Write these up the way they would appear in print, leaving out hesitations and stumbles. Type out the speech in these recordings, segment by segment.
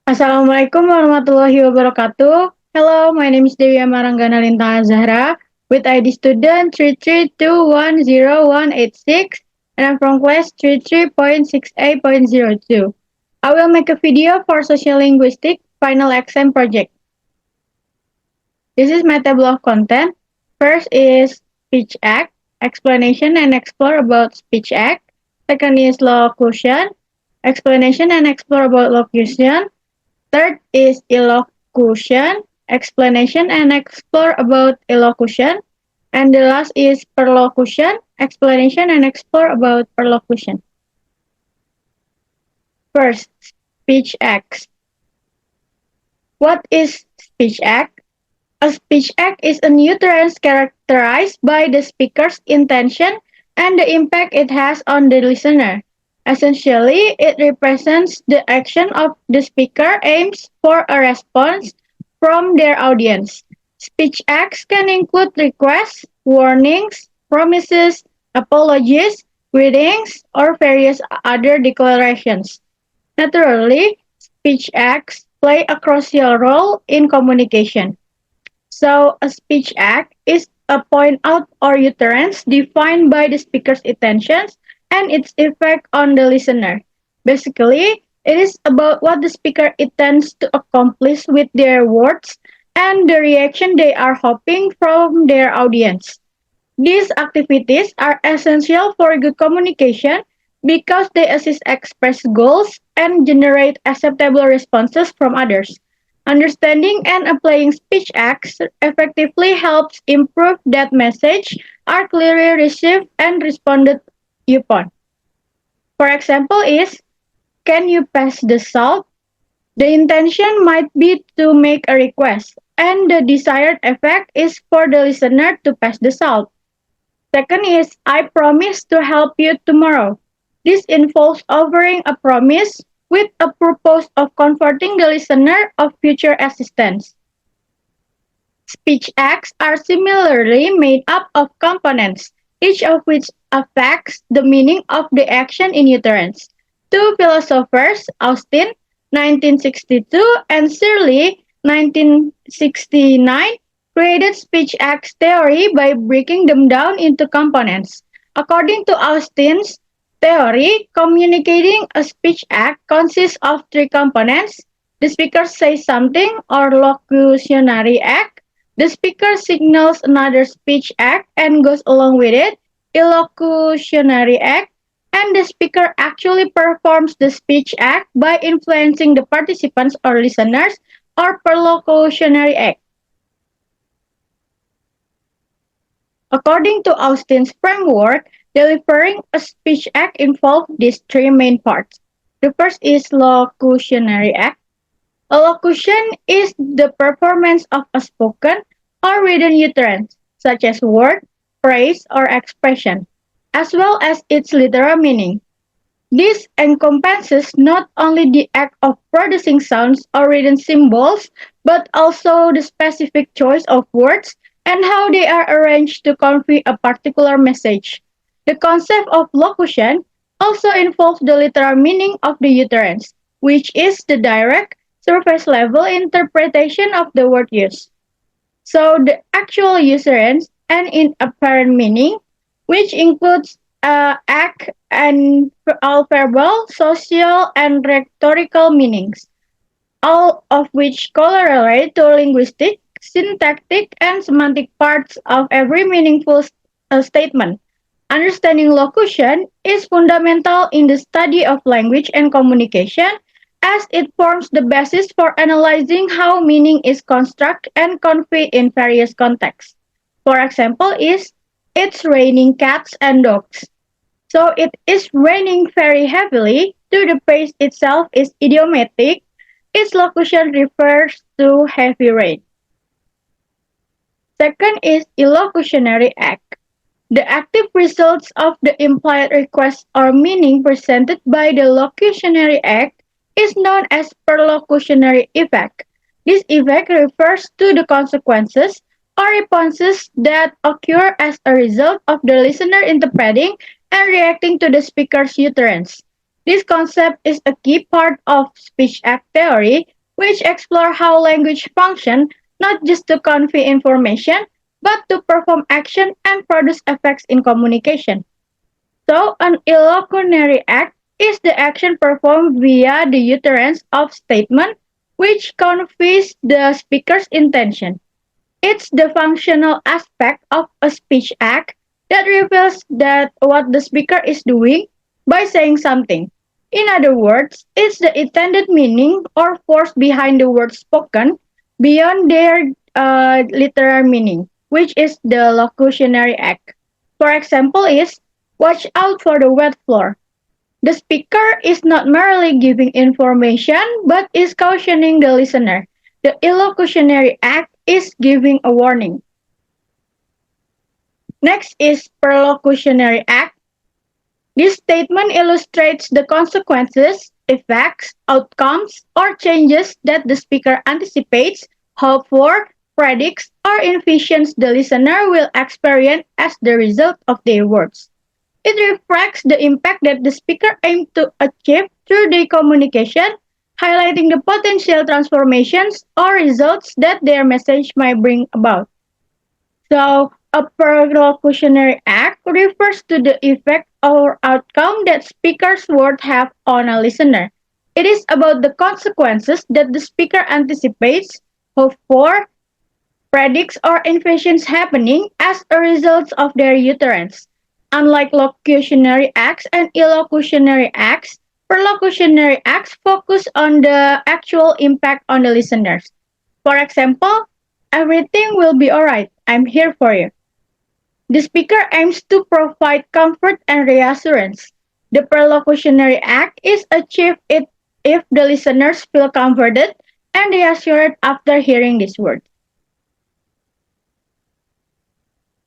Assalamualaikum warahmatullahi wabarakatuh. Hello, my name is Dewi Amarangana Lintang Zahra with ID student 33210186 and I'm from class 33.68.02. I will make a video for social linguistic final exam project. This is my table of content. First is speech act, explanation and explore about speech act. Second is locution, explanation and explore about locution. Third is elocution, explanation and explore about elocution. And the last is perlocution, explanation and explore about perlocution. First, speech acts. What is speech act? A speech act is an utterance characterized by the speaker's intention and the impact it has on the listener. Essentially, it represents the action of the speaker aims for a response from their audience. Speech acts can include requests, warnings, promises, apologies, greetings, or various other declarations. Naturally, speech acts play a crucial role in communication. So, a speech act is a point out or utterance defined by the speaker's intentions and its effect on the listener. Basically, it is about what the speaker intends to accomplish with their words and the reaction they are hoping from their audience. These activities are essential for good communication because they assist express goals and generate acceptable responses from others. Understanding and applying speech acts effectively helps improve that message are clearly received and responded upon. For example is, can you pass the salt? The intention might be to make a request, and the desired effect is for the listener to pass the salt. Second is, I promise to help you tomorrow. This involves offering a promise with a purpose of comforting the listener of future assistance. Speech acts are similarly made up of components, each of which affects the meaning of the action in utterance. Two philosophers, Austin 1962 and Searle 1969, created speech acts theory by breaking them down into components. According to Austin's theory, communicating a speech act consists of three components. The speaker says something or locutionary act. The speaker signals another speech act and goes along with it, illocutionary act, and the speaker actually performs the speech act by influencing the participants or listeners, or perlocutionary act. According to Austin's framework, delivering a speech act involves these three main parts. The first is locutionary act. A locution is the performance of a spoken or written utterance, such as word, phrase, or expression, as well as its literal meaning. This encompasses not only the act of producing sounds or written symbols, but also the specific choice of words and how they are arranged to convey a particular message. The concept of locution also involves the literal meaning of the utterance, which is the direct, surface level interpretation of the word used. So the actual utterance and in apparent meaning, which includes act and all verbal, social, and rhetorical meanings, all of which correlate to linguistic, syntactic, and semantic parts of every meaningful statement. Understanding locution is fundamental in the study of language and communication as it forms the basis for analyzing how meaning is constructed and conveyed in various contexts. For example, is it's raining cats and dogs. So it is raining very heavily. To the phrase itself is idiomatic. Its locution refers to heavy rain. Second is illocutionary act. The active results of the implied request or meaning presented by the locutionary act is known as perlocutionary effect. This effect refers to the consequences or responses that occur as a result of the listener interpreting and reacting to the speaker's utterance. This concept is a key part of speech act theory which explore how language functions not just to convey information, but to perform action and produce effects in communication. So, an illocutionary act is the action performed via the utterance of statement which conveys the speaker's intention. It's the functional aspect of a speech act that reveals that what the speaker is doing by saying something. In other words, it's the intended meaning or force behind the words spoken beyond their literal meaning, which is the locutionary act. For example, is watch out for the wet floor. The speaker is not merely giving information but is cautioning the listener. The illocutionary act is giving a warning. Next is perlocutionary act. This statement illustrates the consequences, effects, outcomes, or changes that the speaker anticipates, hopes for, predicts, or envisions the listener will experience as the result of their words. It reflects the impact that the speaker aims to achieve through their communication, highlighting the potential transformations or results that their message might bring about. So, a perlocutionary act refers to the effect or outcome that speaker's words have on a listener. It is about the consequences that the speaker anticipates, hopes for, predicts, or envisions happening as a result of their utterance. Unlike locutionary acts and illocutionary acts, perlocutionary acts focus on the actual impact on the listeners. For example, everything will be alright. I'm here for you. The speaker aims to provide comfort and reassurance. The perlocutionary act is achieved if the listeners feel comforted and reassured after hearing these words.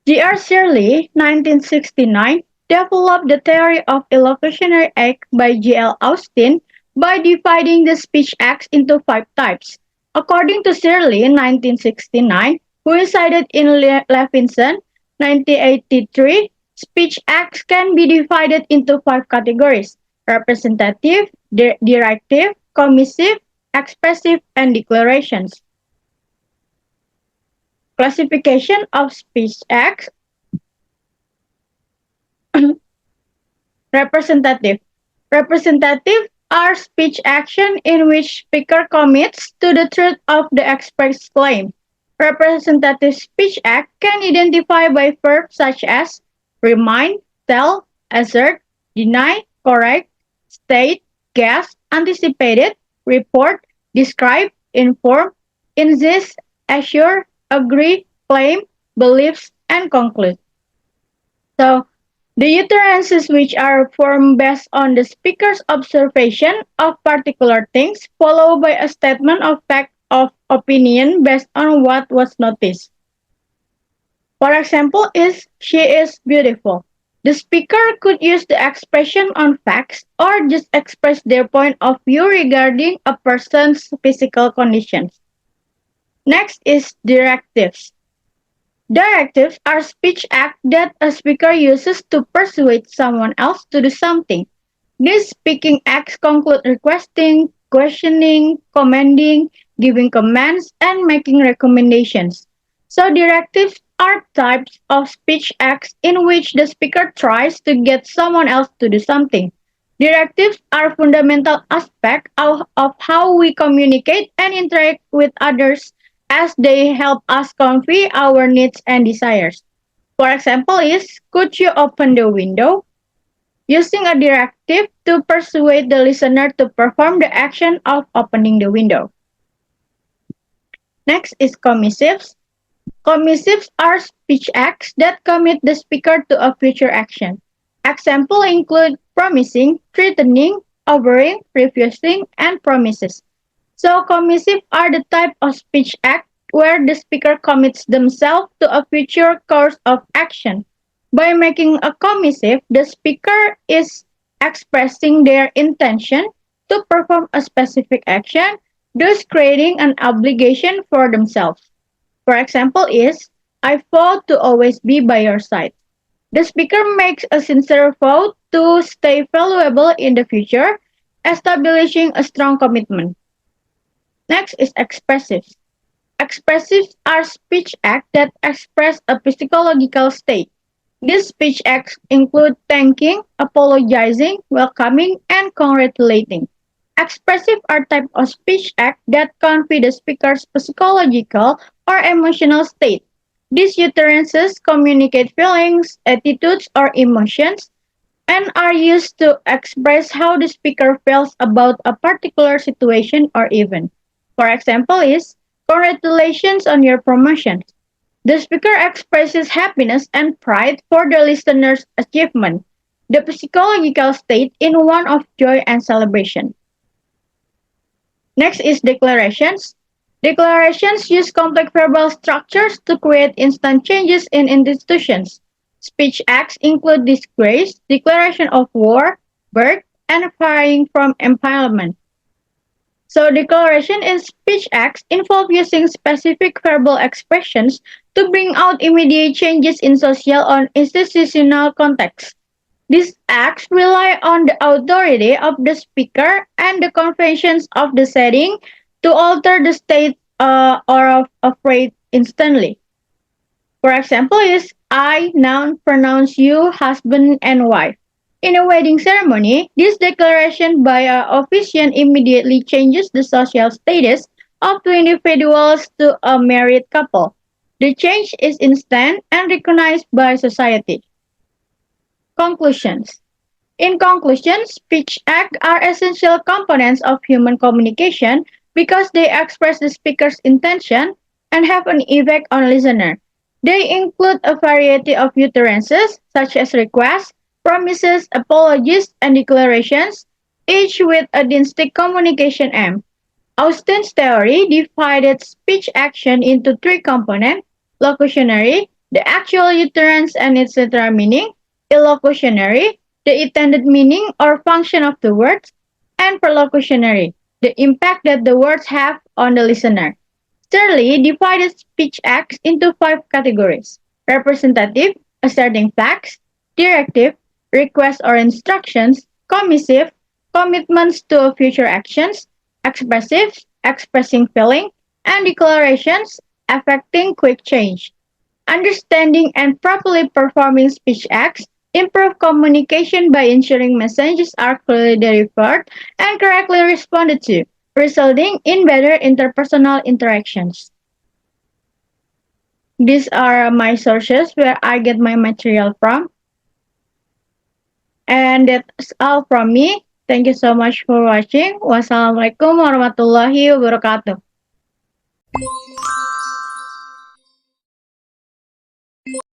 G.R. Shirley, 1969, developed the theory of illocutionary act by J.L. Austin by dividing the speech acts into five types. According to Shirley, 1969, who resided in Levinson, 1983, speech acts can be divided into five categories: representative, directive, commissive, expressive, and declarations. Classification of speech acts. Representative. Representative are speech action in which speaker commits to the truth of the expressed claim. Representative speech act can identify by verbs such as remind, tell, assert, deny, correct, state, guess, anticipated, report, describe, inform, insist, assure, agree, claim, believes, and conclude. So, the utterances which are formed based on the speaker's observation of particular things, followed by a statement of fact of opinion based on what was noticed. For example, is she is beautiful. The speaker could use the expression on facts or just express their point of view regarding a person's physical conditions. Next is directives. Directives are speech acts that a speaker uses to persuade someone else to do something. These speaking acts conclude requesting, questioning, commanding, giving commands, and making recommendations. So directives are types of speech acts in which the speaker tries to get someone else to do something. Directives are fundamental aspect of how we communicate and interact with others as they help us convey our needs and desires. For example is, could you open the window? Using a directive to persuade the listener to perform the action of opening the window. Next is commissives. Commissives are speech acts that commit the speaker to a future action. Examples include promising, threatening, offering, refusing, and promises. So commissive are the type of speech act where the speaker commits themselves to a future course of action. By making a commissive, the speaker is expressing their intention to perform a specific action, thus creating an obligation for themselves. For example is, I vow to always be by your side. The speaker makes a sincere vow to stay valuable in the future, establishing a strong commitment. Next is expressives. Expressives are speech acts that express a physiological state. These speech acts include thanking, apologizing, welcoming, and congratulating. Expressive are type of speech act that convey the speaker's physiological or emotional state. These utterances communicate feelings, attitudes, or emotions and are used to express how the speaker feels about a particular situation or event. For example is, congratulations on your promotion. The speaker expresses happiness and pride for the listener's achievement, the psychological state in one of joy and celebration. Next is declarations. Declarations use complex verbal structures to create instant changes in institutions. Speech acts include disgrace, declaration of war, birth, and firing from empowerment. So declaration in speech acts involve using specific verbal expressions to bring out immediate changes in social or institutional context. These acts rely on the authority of the speaker and the conventions of the setting to alter the state or of phrase instantly. For example, is I noun pronounce you husband and wife. In a wedding ceremony, this declaration by a officiant immediately changes the social status of two individuals to a married couple. The change is instant and recognized by society. Conclusions. In conclusion, speech acts are essential components of human communication because they express the speaker's intention and have an effect on listener. They include a variety of utterances such as requests, promises, apologies, and declarations, each with a distinct communication aim. Austin's theory divided speech action into three components: locutionary, the actual utterance and its literal meaning; illocutionary, the intended meaning or function of the words; and perlocutionary, the impact that the words have on the listener. Shirley divided speech acts into five categories: representative, asserting facts; directive, requests or instructions; commissive, commitments to future actions; expressive, expressing feeling; and declarations, affecting quick change. Understanding and properly performing speech acts improve communication by ensuring messages are clearly delivered and correctly responded to, resulting in better interpersonal interactions. These are my sources where I get my material from, and that's all from me. Thank you so much for watching. Wassalamualaikum warahmatullahi wabarakatuh.